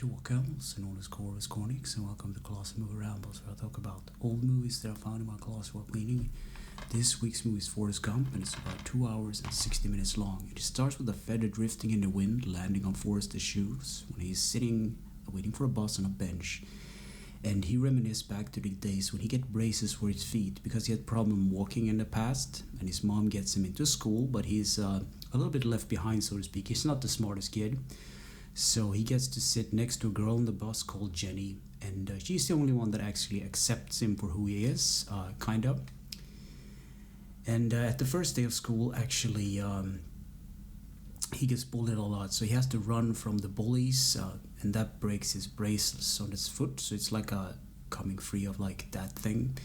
Kråkan, also known as Forrest Gump, and welcome to Closet Movie Rambles, where I talk about old movies that I found in my closet while cleaning. This week's movie is Forrest Gump, and it's about 2 hours and 60 minutes long. It starts with a feather drifting in the wind, landing on Forrest's shoes when he's sitting waiting for a bus on a bench. And he reminisces back to the days when he get braces for his feet because he had problem walking in the past, and his mom gets him into school, but he's a little bit left behind, so to speak. He's not the smartest kid. So he gets to sit next to a girl on the bus called Jenny, and she's the only one that actually accepts him for who he is, kind of. And at the first day of school, actually, he gets bullied a lot, so he has to run from the bullies, and that breaks his braces on his foot, so it's like a coming free of like that thing.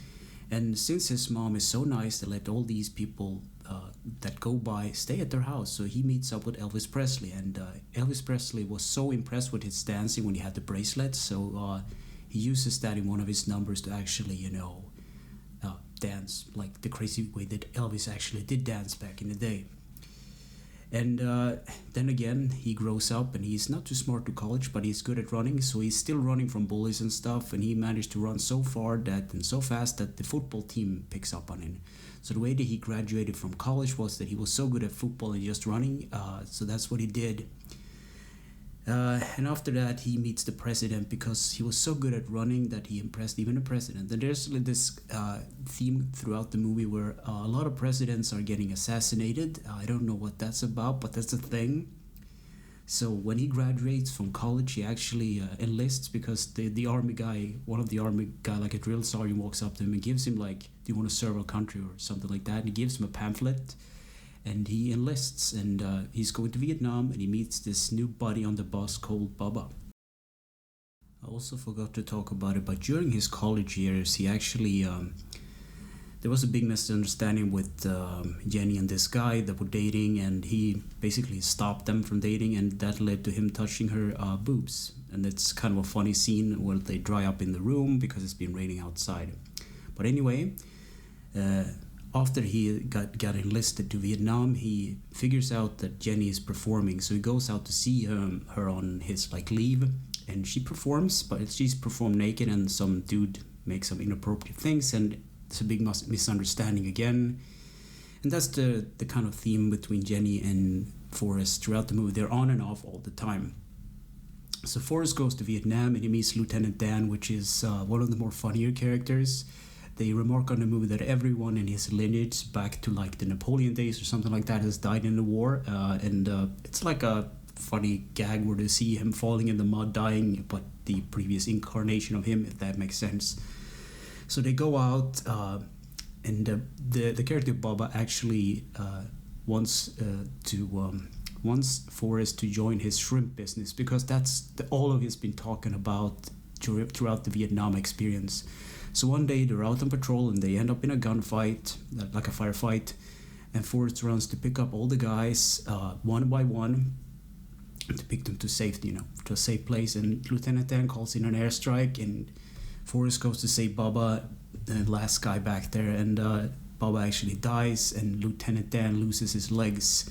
And since his mom is so nice, they let all these people that go by stay at their house. So he meets up with Elvis Presley, and Elvis Presley was so impressed with his dancing when he had the bracelet, so he uses that in one of his numbers to actually, dance like the crazy way that Elvis actually did dance back in the day. And then again, he grows up and he's not too smart to college, but he's good at running, so he's still running from bullies and stuff, and he managed to run so far and so fast that the football team picks up on him. So the way that he graduated from college was that he was so good at football and just running, so that's what he did. And after that, he meets the president because he was so good at running that he impressed even the president. And there's this theme throughout the movie where a lot of presidents are getting assassinated. I don't know what that's about, but that's a thing. So when he graduates from college, he actually enlists because the army guy, one of the army guy, like a drill sergeant, walks up to him and gives him like, do you want to serve our country or something like that? And he gives him a pamphlet. And he enlists, and he's going to Vietnam, and he meets this new buddy on the bus called Bubba. I also forgot to talk about it, but during his college years, he actually, there was a big misunderstanding with Jenny and this guy that were dating, and he basically stopped them from dating, and that led to him touching her boobs. And it's kind of a funny scene where they dry up in the room because it's been raining outside. But anyway, after he got enlisted to Vietnam, he figures out that Jenny is performing, so he goes out to see her on his like leave, and she performs, but she's performed naked, and some dude makes some inappropriate things, and it's a big misunderstanding again. And that's the kind of theme between Jenny and Forrest throughout the movie. They're on and off all the time. So Forrest goes to Vietnam and he meets Lieutenant Dan, which is one of the more funnier characters. They remark on the movie that everyone in his lineage back to like the Napoleon days or something like that has died in the war, and it's like a funny gag where they see him falling in the mud dying, but the previous incarnation of him, if that makes sense. So they go out, and the character Baba actually wants Forrest to join his shrimp business because that's all of he's been talking about throughout the Vietnam experience. So one day they're out on patrol and they end up in a gunfight, like a firefight, and Forrest runs to pick up all the guys one by one to pick them to safety, to a safe place. And Lieutenant Dan calls in an airstrike, and Forrest goes to save Bubba, the last guy back there, and Bubba actually dies, and Lieutenant Dan loses his legs.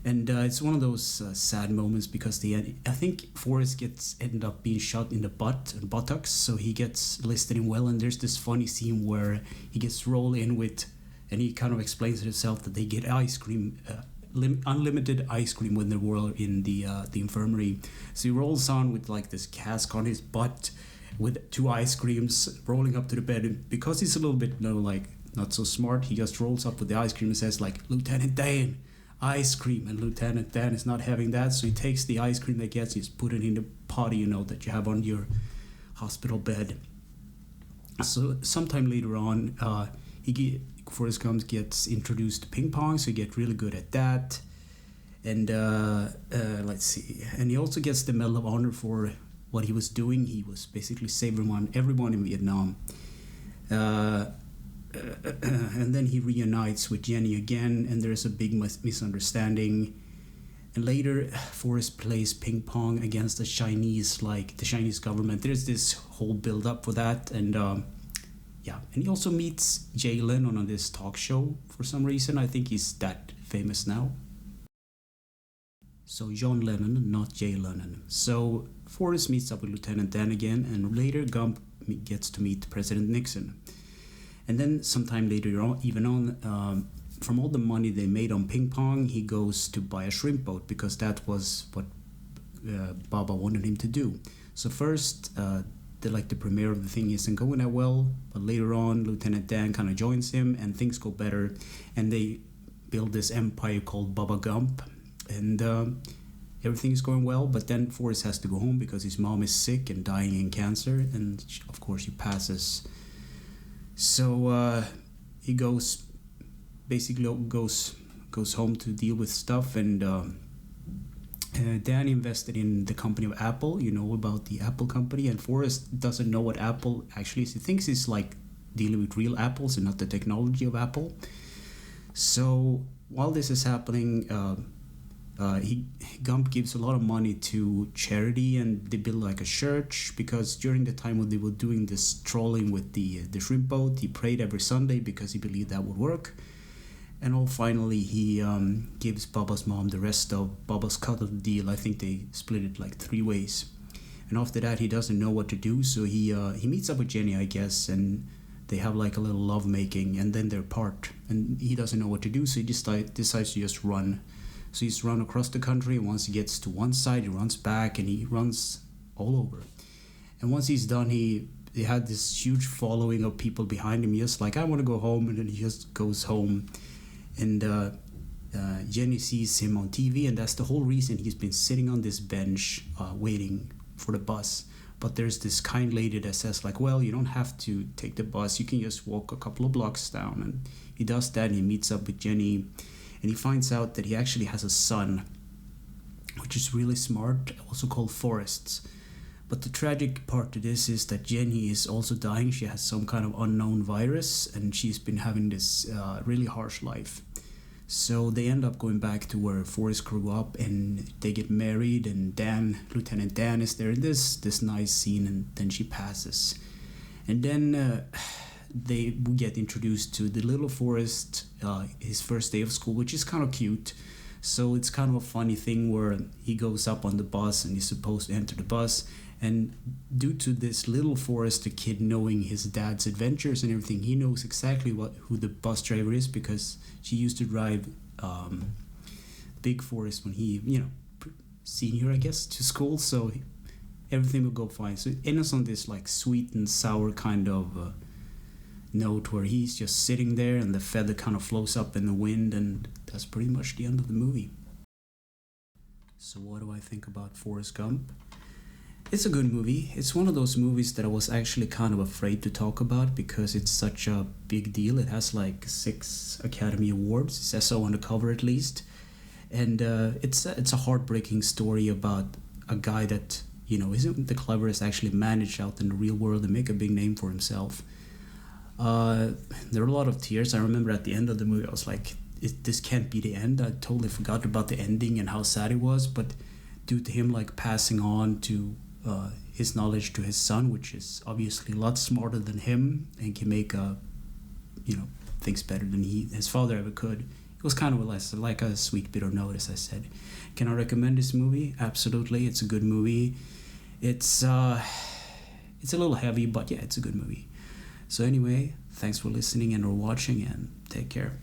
And it's one of those sad moments because I think Forrest ended up being shot in the buttocks, so he gets listed in well. And there's this funny scene where he gets rolled in with, and he kind of explains to himself that they get ice cream, unlimited ice cream when they were in the infirmary. So he rolls on with like this cask on his butt with 2 ice creams, rolling up to the bed. And because he's a little bit not so smart, he just rolls up with the ice cream and says like, Lieutenant Dan, ice cream. And Lieutenant Dan is not having that, so he takes the ice cream they gets, he's put it in the potty that you have on your hospital bed. So sometime later on, Forrest Gump gets introduced to ping pong, so he gets really good at that. And let's see, and he also gets the Medal of Honor for what he was doing. He was basically saving everyone in Vietnam. And then he reunites with Jenny again, and there's a big misunderstanding. And later, Forrest plays ping pong against the Chinese government. There's this whole build-up for that, and and he also meets Jay Leno on this talk show for some reason. I think he's that famous now. So John Lennon, not Jay Lennon. So Forrest meets up with Lieutenant Dan again, and later Gump gets to meet President Nixon. And then sometime later on, from all the money they made on ping pong, he goes to buy a shrimp boat because that was what Baba wanted him to do. So first, the premiere of the thing isn't going that well, but later on, Lieutenant Dan kind of joins him, and things go better, and they build this empire called Baba Gump, and everything is going well. But then Forrest has to go home because his mom is sick and dying in cancer, and of course she passes. So he goes home to deal with stuff, and Dan invested in the company of Apple, about the Apple company, and Forrest doesn't know what Apple actually is. He thinks it's like dealing with real apples and not the technology of Apple. So while this is happening, Gump gives a lot of money to charity, and they build like a church, because during the time when they were doing this trolling with the shrimp boat, he prayed every Sunday because he believed that would work. And finally, he gives Baba's mom the rest of Baba's cut of the deal. I think they split it like 3 ways. And after that, he doesn't know what to do, so he meets up with Jenny, I guess, and they have like a little lovemaking, and then they're apart. And he doesn't know what to do, so he decides to just run. So he's run across the country, and once he gets to one side, he runs back, and he runs all over. And once he's done, he had this huge following of people behind him, just like, I want to go home, and then he just goes home. And Jenny sees him on TV, and that's the whole reason he's been sitting on this bench waiting for the bus. But there's this kind lady that says, like, well, you don't have to take the bus, you can just walk a couple of blocks down. And he does that, and he meets up with Jenny, and he finds out that he actually has a son, which is really smart, also called Forrest. But the tragic part to this is that Jenny is also dying. She has some kind of unknown virus, and she's been having this really harsh life. So they end up going back to where Forrest grew up, and they get married, and Lieutenant Dan is there in this nice scene, and then she passes. And then we get introduced to the little Forrest, his first day of school, which is kind of cute. So it's kind of a funny thing where he goes up on the bus, and he's supposed to enter the bus. And due to this little Forrest, the kid knowing his dad's adventures and everything, he knows exactly who the bus driver is, because she used to drive Big Forrest when he, senior, I guess, to school. So everything will go fine. So it ends on this like sweet and sour kind of note where he's just sitting there, and the feather kind of floats up in the wind, and that's pretty much the end of the movie. So what do I think about Forrest Gump? It's a good movie. It's one of those movies that I was actually kind of afraid to talk about because it's such a big deal. It has like 6 Academy Awards. It says so on the cover at least. And it's a heartbreaking story about a guy that, isn't the cleverest, actually managed out in the real world and make a big name for himself. There were a lot of tears. I remember at the end of the movie, I was like, this can't be the end. I totally forgot about the ending and how sad it was. But due to him like passing on to his knowledge to his son, which is obviously a lot smarter than him and can make things better than his father ever could. It was kind of like a sweet bitter note, as I said. Can I recommend this movie? Absolutely, it's a good movie. It's a little heavy, but yeah, it's a good movie. So anyway, thanks for listening and or watching, and take care.